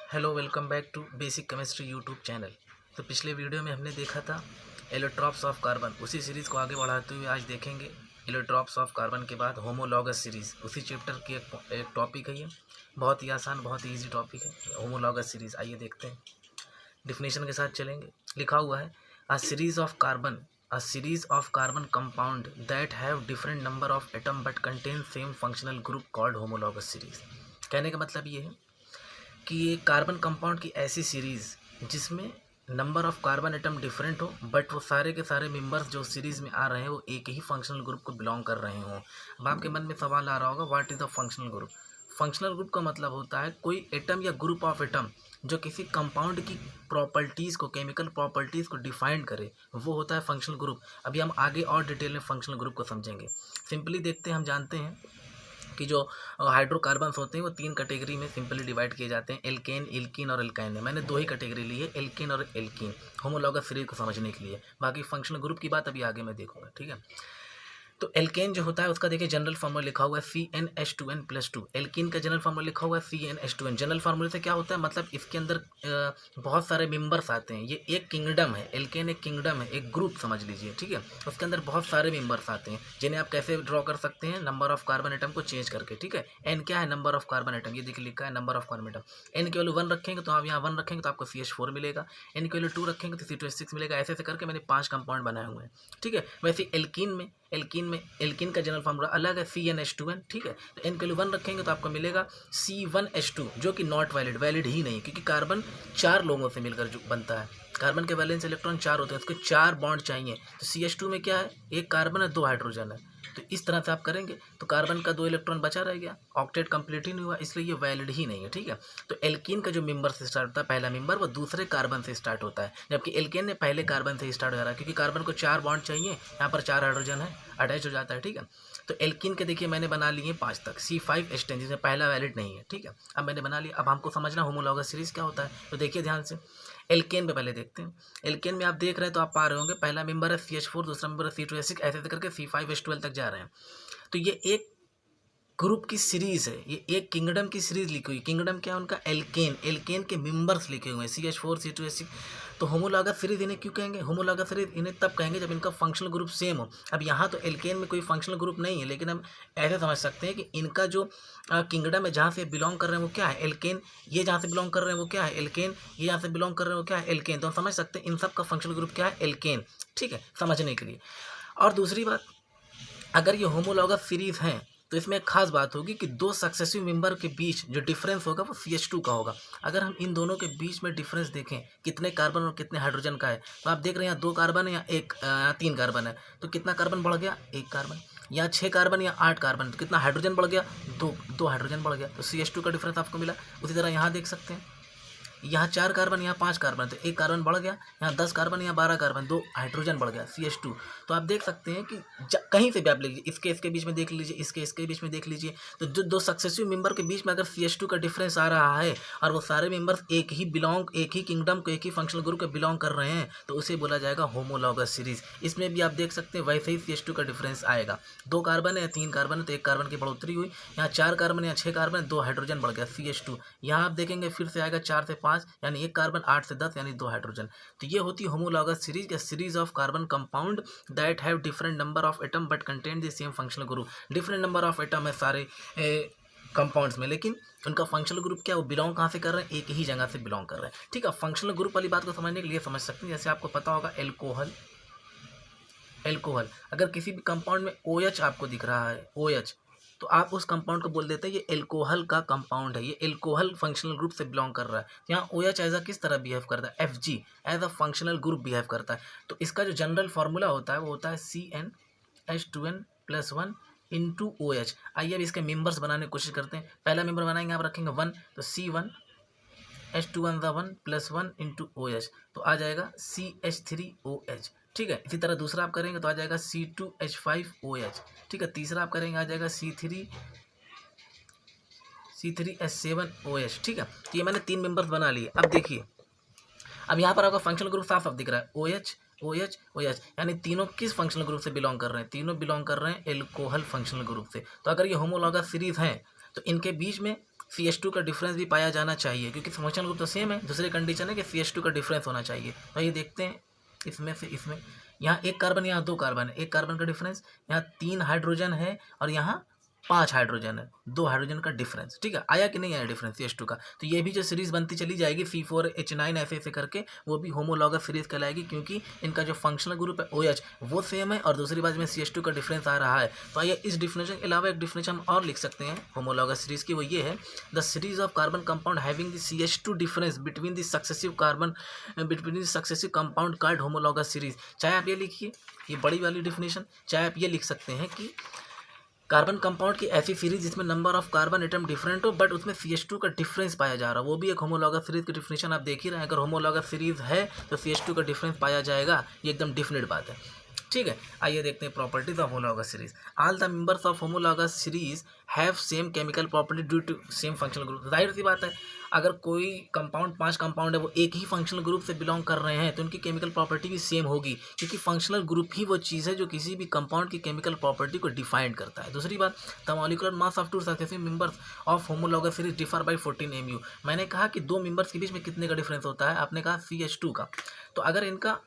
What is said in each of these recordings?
Hello, welcome back to basic chemistry YouTube channel. तो पिछले video में हमने देखा था एलोट्रॉप्स ऑफ कार्बन। उसी सीरीज़ को आगे बढ़ाते हुए आज देखेंगे एलोट्रॉप्स ऑफ कार्बन के बाद होमोलॉगस सीरीज़। उसी चैप्टर की एक टॉपिक है ये। बहुत ही आसान, बहुत ही ईजी टॉपिक है होमोलॉगस सीरीज़। आइए देखते हैं, डिफिनेशन के साथ चलेंगे। लिखा हुआ है a series of carbon compound that have different number of atom but contain same functional group called homologous series. कहने का मतलब ये है कि ये कार्बन कंपाउंड की ऐसी सीरीज़ जिसमें number of carbon atom different हो बट वो सारे के सारे मेंबर्स जो सीरीज़ में आ रहे हैं वो एक ही फंक्शनल ग्रुप को बिलोंग कर रहे हों। अब आपके मन में सवाल आ रहा होगा, what is the functional group. Functional group का मतलब होता है कोई एटम या ग्रुप ऑफ एटम जो किसी कंपाउंड की प्रॉपर्टीज़ को, केमिकल प्रॉपर्टीज़ को डिफाइन करे, वो होता है फंक्शनल ग्रुप। अभी हम आगे और डिटेल में फंक्शनल ग्रुप को समझेंगे। सिंपली देखते हैं, हम जानते हैं कि जो हाइड्रोकार्बन्स होते हैं वो तीन कैटेगरी में सिंपली डिवाइड किए जाते हैं, एल्केन, एल्कीन और एल्काइन में। मैंने दो ही कैटेगरी ली है, एल्केन और एल्कीन, होमोलॉगस सीरीज को समझने के लिए। बाकी फंक्शनल ग्रुप की बात अभी आगे मैं देखूंगा, ठीक है। तो एल्केन जो होता है उसका देखिए जनरल फार्मूला लिखा हुआ है CnH2n+2। एल्कीन का जनरल फार्मूला लिखा हुआ है CnH2n। जनरल फार्मूले से क्या होता है, मतलब इसके अंदर बहुत सारे मेंबर्स आते हैं। ये एक किंगडम है, एल्केन एक किंगडम है, एक ग्रुप समझ लीजिए, ठीक है। उसके अंदर बहुत सारे मेंबर्स आते हैं जिन्हें आप कैसे ड्रॉ कर सकते हैं, नंबर ऑफ कार्बन एटम को चेंज करके, ठीक है। एन क्या है, नंबर ऑफ कार्बन एटम, ये देखिए लिखा है number of carbon atom. N की वैल्यू 1 रखेंगे तो आप यहाँ 1 रखेंगे तो आपको CH4 मिलेगा। एन की वैल्यू 2 रखेंगे तो C2H6 मिलेगा। ऐसे ऐसे करके मैंने 5 कंपाउंड बनाए हुए हैं, ठीक है। वैसे एल्कीन का जनरल फार्मूला अलग है, CnH2n, ठीक है। तो एन के लिए 1 रखेंगे तो आपको मिलेगा C1H2, जो कि नॉट वैलिड ही नहीं, क्योंकि कार्बन 4 लोगों से मिलकर जो बनता है। कार्बन के वैलेंस इलेक्ट्रॉन 4 होते हैं, उसके 4 बॉन्ड चाहिए। तो CH2 में क्या है, एक कार्बन है, 2 हाइड्रोजन है। तो इस तरह से आप करेंगे तो कार्बन का 2 इलेक्ट्रॉन बचा रह गया, ऑक्टेट कंप्लीट ही नहीं हुआ, इसलिए ये वैलिड ही नहीं है, ठीक है। तो एल्कीन का जो मेंबर से स्टार्ट होता है, पहला मेंबर, वो दूसरे कार्बन से स्टार्ट होता है, जबकि एल्केन ने पहले कार्बन से स्टार्ट हो रहा है, क्योंकि कार्बन को 4 बॉन्ड चाहिए, यहाँ पर 4 हाइड्रोजन है, अटैच हो जाता है, ठीक है। तो एल्कीन के देखिए मैंने बना लिए 5 तक, C5H10, जिसमें पहला वैलिड नहीं है, ठीक है। अब मैंने बना लिया। अब हमको समझना होमोलॉगस सीरीज क्या होता है, तो देखिए ध्यान से। एल्केन पे पहले देखते हैं। एल्केन में आप देख रहे हैं तो आप पा रहे होंगे, पहला मेंबर है CH4, दूसरा मेंबर है C2H6, ऐसे ऐसे करके C5H12 तक जा रहे हैं। तो ये एक ग्रुप की सीरीज है, ये एक किंगडम की सीरीज लिखी हुई। किंगडम क्या है उनका, एल्केन के मेंबर्स लिखे हुए हैं, CH4, C2H6। तो होमोलॉगस सीरीज इन्हें क्यों कहेंगे, होमोलॉगस सीरीज इन्हें तब कहेंगे जब इनका फंक्शनल ग्रुप सेम हो। अब यहाँ तो एल्केन में कोई फंक्शनल ग्रुप नहीं है, लेकिन हम ऐसे समझ सकते हैं कि इनका जो किंगडम है, जहाँ से बिलोंग कर रहे हैं वो क्या है, एल्केन। ये जहाँ से बिलोंग कर रहे हैं वो क्या है, एल्केन। ये जहाँ से बिलोंग कर रहे हैं वो क्या है, एल्केन। तो हम समझ सकते हैं इन सब का फंक्शनल ग्रुप क्या है, एल्केन, ठीक है, समझने के लिए। और दूसरी बात, अगर ये होमोलॉगस सीरीज हैं तो इसमें एक खास बात होगी कि दो सक्सेसिव मेंबर के बीच जो डिफरेंस होगा वो CH2 का होगा। अगर हम इन दोनों के बीच में डिफरेंस देखें, कितने कार्बन और कितने हाइड्रोजन का है, तो आप देख रहे हैं यहाँ 2 कार्बन है या 3 कार्बन है, तो कितना कार्बन बढ़ गया, 1 कार्बन। यहाँ 6 कार्बन या 8 कार्बन, तो कितना हाइड्रोजन बढ़ गया, 2 हाइड्रोजन बढ़ गया। तो CH2 का डिफरेंस आपको मिला। उसी तरह यहाँ देख सकते हैं, यहाँ 4 कार्बन, यहाँ 5 कार्बन, तो 1 कार्बन बढ़ गया। यहाँ 10 कार्बन, यहाँ 12 कार्बन, 2 हाइड्रोजन बढ़ गया, CH2। तो आप देख सकते हैं कि कहीं से भी आप ले लीजिए, इसके बीच में देख लीजिए, इसके बीच में देख लीजिए, तो जो 2 सक्सेसिव मेंबर के बीच में अगर CH2 का डिफरेंस आ रहा है और वो सारे मेंबर्स एक ही किंगडम को, एक ही फंक्शनल ग्रुप को बिलोंग कर रहे हैं, तो उसे बोला जाएगा होमोलॉगस सीरीज। इसमें भी आप देख सकते हैं वैसे ही CH2 का डिफरेंस आएगा। 2 कार्बन है या 3 कार्बन है तो 1 कार्बन की बढ़ोतरी हुई। यहाँ 4 कार्बन या 6 कार्बन, 2 हाइड्रोजन बढ़ गया, CH2। यहाँ आप देखेंगे फिर से आएगा 4 से 5, यानी 1 कार्बन, 8 से 10, यानी 2 हाइड्रोजन। तो ये होती है होमोलॉगस सीरीज, या series of carbon compound that have different number of atom but contain the same functional group. Different number of atom है सारे कंपाउंड्स में, लेकिन उनका फंक्शनल ग्रुप क्या है, वो बिलोंग कहाँ से कर रहे हैं, एक ही जगह से बिलोंग कर रहे हैं, ठीक है। फंक्शनल ग्रुप वाली बात को समझने के लिए समझ सकते हैं, जैसे आपको पता होगा एल्कोहल, अगर किसी भी कंपाउंड में OH आपको दिख रहा है, OH, तो आप उस कंपाउंड को बोल देते हैं ये एल्कोहल का कंपाउंड है, ये एल्कोहल फंक्शनल ग्रुप से बिलोंग कर रहा है। यहाँ OH एज अ किस तरह बिहेव करता है, FG as a functional group behave करता है। तो इसका जो जनरल फार्मूला होता है वो होता है CnH2n+1 इंटू OH। आइए अब इसके मेंबर्स बनाने की कोशिश करते हैं। पहला मेंबर बनाएंगे, आप रखेंगे 1, तो C1H2n 1+1 इंटू OH, तो आ जाएगा CH3OH, ठीक है। इसी तरह दूसरा आप करेंगे तो आ जाएगा C2H5OH, ठीक है। तीसरा आप करेंगे आ जाएगा C3H7OH, ठीक है। तो ये मैंने 3 मेंबर्स बना लिए। अब देखिए, अब यहाँ पर आपका फंक्शनल ग्रुप साफ साफ दिख रहा है, OH OH OH, यानी तीनों किस फंक्शनल ग्रुप से बिलोंग कर रहे हैं, तीनों बिलोंग कर रहे हैं एल्कोहल फंक्शनल ग्रुप से। तो अगर ये होमोलॉगस सीरीज हैं तो इनके बीच में CH2 का डिफरेंस भी पाया जाना चाहिए, क्योंकि फंक्शनल ग्रुप तो सेम है। दूसरी कंडीशन है कि CH2 का डिफरेंस होना चाहिए। तो ये देखते हैं इसमें से इसमें, यहाँ एक कार्बन, यहाँ दो कार्बन है, एक कार्बन का डिफरेंस, यहाँ 3 हाइड्रोजन है और यहाँ 5 हाइड्रोजन है, 2 हाइड्रोजन का डिफरेंस। ठीक है, आया कि नहीं आया डिफरेंस CH2 का। तो ये भी जो सीरीज बनती चली जाएगी C4H9 ऐसे ऐसे करके, वो भी होमोलॉगस सीरीज कहलाएगी, क्योंकि इनका जो फंक्शनल ग्रुप है OH वो सेम है, और दूसरी बात में CH2 का डिफरेंस आ रहा है। तो आइए इस डिफिनेशन के अलावा एक डिफिनेशन हम और लिख सकते हैं होमोलॉगस सीरीज की, वो ये है the series of carbon compound having the CH2 difference between the successive carbon between the successive compound called homologous series. चाहे आप ये लिखिए, ये बड़ी वाली डिफिनेशन, चाहे आप ये लिख सकते हैं कि कार्बन कंपाउंड की ऐसी सीरीज जिसमें number of carbon atom different हो बट उसमें CH2 का डिफरेंस पाया जा रहा है, वो भी एक होमोलॉगस सीरीज की डिफिनेशन आप देख ही रहे हैं। अगर होमोलॉगस सीरीज है तो CH2 का डिफरेंस पाया जाएगा, ये एकदम डेफिनेट बात है। ठीक है, आइए देखते हैं properties of homologous series. All the members of homologous series have same chemical property due to same functional group. जाहिर सी बात है, अगर कोई कंपाउंड 5 कंपाउंड है वो एक ही फंक्शनल ग्रुप से बिलोंग कर रहे हैं तो उनकी केमिकल प्रॉपर्टी भी सेम होगी, क्योंकि फंक्शनल ग्रुप ही वो चीज़ है जो किसी भी कंपाउंड की केमिकल प्रॉपर्टी को डिफाइन करता है। दूसरी बात, the molecular mass of 2 successive members of homologous series differ by 14 mu। मैंने कहा कि 2 मेंबर्स के बीच में कितने का डिफरेंस होता है, आपने कहा CH2 का। तो अगर इनका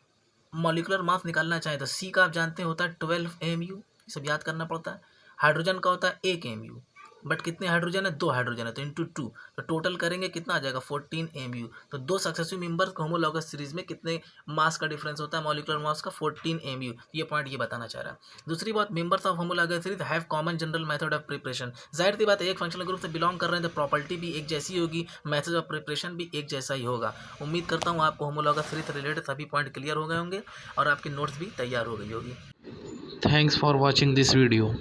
मॉलिक्यूलर मास निकालना चाहें तो C का आप जानते हैं होता है 12 mu, सब याद करना पड़ता है। हाइड्रोजन का होता है 1 mu, बट कितने हाइड्रोजन है, 2 हाइड्रोजन है, तो इंटू 2, तो टोटल करेंगे कितना आ जाएगा 14 mu। तो 2 सक्सेसिव मेंबर्स होमोलॉगस सीरीज में कितने मास का डिफरेंस होता है, मॉलिक्यूलर मास का 14 mu। ये पॉइंट ये बताना चाह रहा है। दूसरी बात, members of homologous series have common general method of preparation. जाहिर सी बात है, एक फंक्शनल ग्रुप से बिलोंग कर रहे हैं तो प्रॉपर्टी भी एक जैसी होगी, मेथड ऑफ प्रिपरेशन भी एक जैसा ही होगा। उम्मीद करता हूँ आपको होमोलॉगस सीरीज से रिलेटेड सभी पॉइंट क्लियर हो गए होंगे और आपके नोट्स भी तैयार हो गई होगी। Thanks for watching this video.